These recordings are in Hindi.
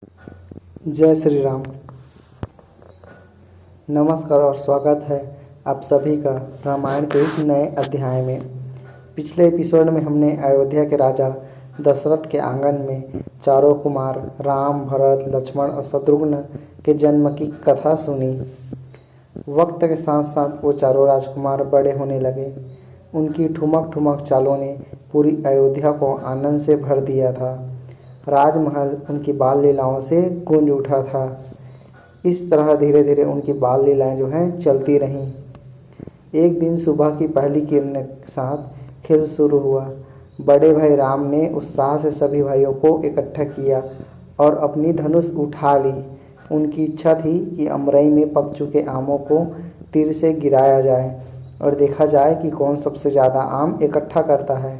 जय श्री राम। नमस्कार और स्वागत है आप सभी का रामायण के इस नए अध्याय में। पिछले एपिसोड में हमने अयोध्या के राजा दशरथ के आंगन में चारों कुमार राम, भरत, लक्ष्मण और शत्रुघ्न के जन्म की कथा सुनी। वक्त के साथ साथ वो चारों राजकुमार बड़े होने लगे। उनकी ठुमक ठुमक चालों ने पूरी अयोध्या को आनंद से भर दिया था। राजमहल उनकी बाल लीलाओं से गूंज उठा था। इस तरह धीरे धीरे उनकी बाल लीलाएं जो हैं चलती रहीं। एक दिन सुबह की पहली किरण के साथ खेल शुरू हुआ। बड़े भाई राम ने उत्साह से सभी भाइयों को इकट्ठा किया और अपनी धनुष उठा ली। उनकी इच्छा थी कि अमरई में पक चुके आमों को तीर से गिराया जाए और देखा जाए कि कौन सबसे ज़्यादा आम इकट्ठा करता है।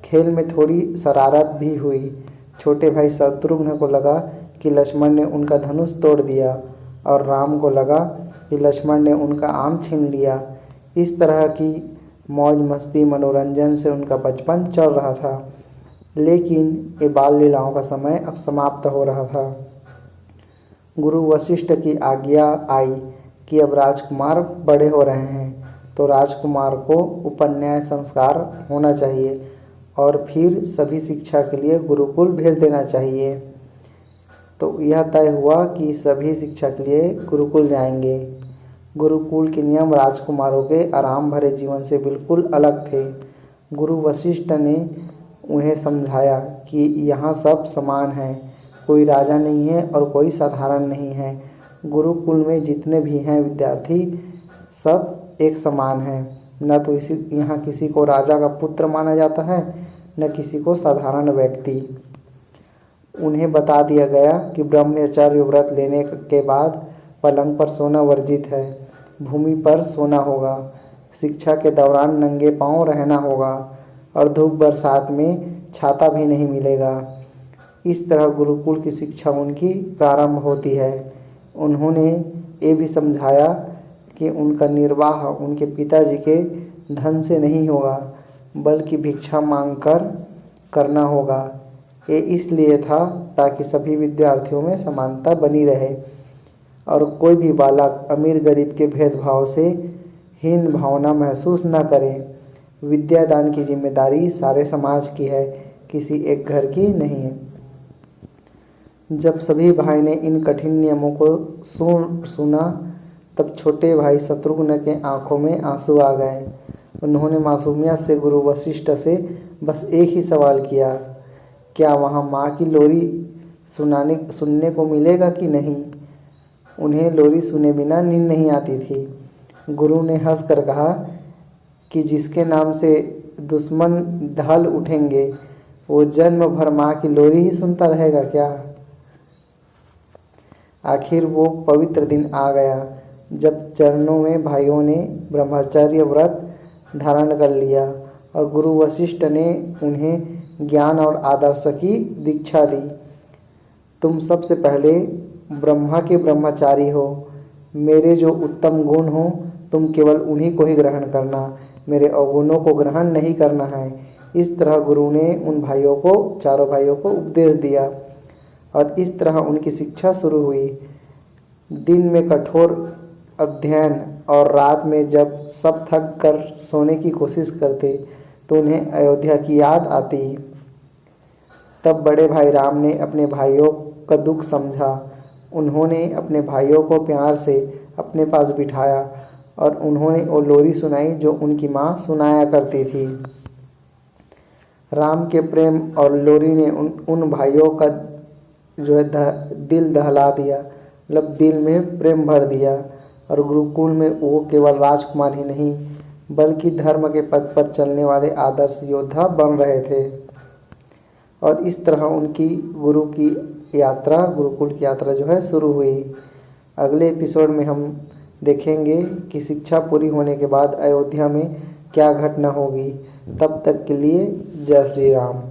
खेल में थोड़ी शरारत भी हुई। छोटे भाई शत्रुघ्न को लगा कि लक्ष्मण ने उनका धनुष तोड़ दिया और राम को लगा कि लक्ष्मण ने उनका आम छीन लिया। इस तरह की मौज मस्ती मनोरंजन से उनका बचपन चल रहा था। लेकिन ये बाल लीलाओं का समय अब समाप्त हो रहा था। गुरु वशिष्ठ की आज्ञा आई कि अब राजकुमार बड़े हो रहे हैं तो राजकुमार को उपन्यास संस्कार होना चाहिए और फिर सभी शिक्षा के लिए गुरुकुल भेज देना चाहिए। तो यह तय हुआ कि सभी शिक्षा के लिए गुरुकुल जाएंगे। गुरुकुल के नियम राजकुमारों के आराम भरे जीवन से बिल्कुल अलग थे। गुरु वशिष्ठ ने उन्हें समझाया कि यहाँ सब समान हैं, कोई राजा नहीं है और कोई साधारण नहीं है। गुरुकुल में जितने भी हैं विद्यार्थी सब एक समान हैं। न तो यहाँ किसी को राजा का पुत्र माना जाता है न किसी को साधारण व्यक्ति। उन्हें बता दिया गया कि ब्रह्मचर्य व्रत लेने के बाद पलंग पर सोना वर्जित है, भूमि पर सोना होगा, शिक्षा के दौरान नंगे पांव रहना होगा और धूप बरसात में छाता भी नहीं मिलेगा। इस तरह गुरुकुल की शिक्षा उनकी प्रारंभ होती है। उन्होंने ये भी समझाया कि उनका निर्वाह उनके पिताजी के धन से नहीं होगा बल्कि भिक्षा मांगकर करना होगा। ये इसलिए था ताकि सभी विद्यार्थियों में समानता बनी रहे और कोई भी बालक अमीर गरीब के भेदभाव से हीन भावना महसूस न करे। विद्यादान की जिम्मेदारी सारे समाज की है, किसी एक घर की नहीं। जब सभी भाई ने इन कठिन नियमों को सुना तब छोटे भाई शत्रुघ्न के आंखों में आंसू आ गए। उन्होंने मासूमियत से गुरु वशिष्ठ से बस एक ही सवाल किया, क्या वहाँ माँ की लोरी सुनने को मिलेगा कि नहीं। उन्हें लोरी सुने बिना नींद नहीं आती थी। गुरु ने हंसकर कहा कि जिसके नाम से दुश्मन ढल उठेंगे वो जन्म भर माँ की लोरी ही सुनता रहेगा क्या। आखिर वो पवित्र दिन आ गया जब चरणों में भाइयों ने ब्रह्मचर्य व्रत धारण कर लिया और गुरु वशिष्ठ ने उन्हें ज्ञान और आदर्श की दीक्षा दी। तुम सबसे पहले ब्रह्मा के ब्रह्मचारी हो। मेरे जो उत्तम गुण हो तुम केवल उन्हीं को ही ग्रहण करना, मेरे अवगुणों को ग्रहण नहीं करना है। इस तरह गुरु ने उन भाइयों को, चारों भाइयों को उपदेश दिया और इस तरह उनकी शिक्षा शुरू हुई। दिन में कठोर अध्ययन और रात में जब सब थक कर सोने की कोशिश करते तो उन्हें अयोध्या की याद आती। तब बड़े भाई राम ने अपने भाइयों का दुख समझा। उन्होंने अपने भाइयों को प्यार से अपने पास बिठाया और उन्होंने वो लोरी सुनाई जो उनकी माँ सुनाया करती थी। राम के प्रेम और लोरी ने उन भाइयों का जो है दिल दहला दिया, मतलब दिल में प्रेम भर दिया। और गुरुकुल में वो केवल राजकुमार ही नहीं बल्कि धर्म के पथ पर चलने वाले आदर्श योद्धा बन रहे थे। और इस तरह उनकी गुरुकुल की यात्रा जो है शुरू हुई। अगले एपिसोड में हम देखेंगे कि शिक्षा पूरी होने के बाद अयोध्या में क्या घटना होगी। तब तक के लिए जय श्री राम।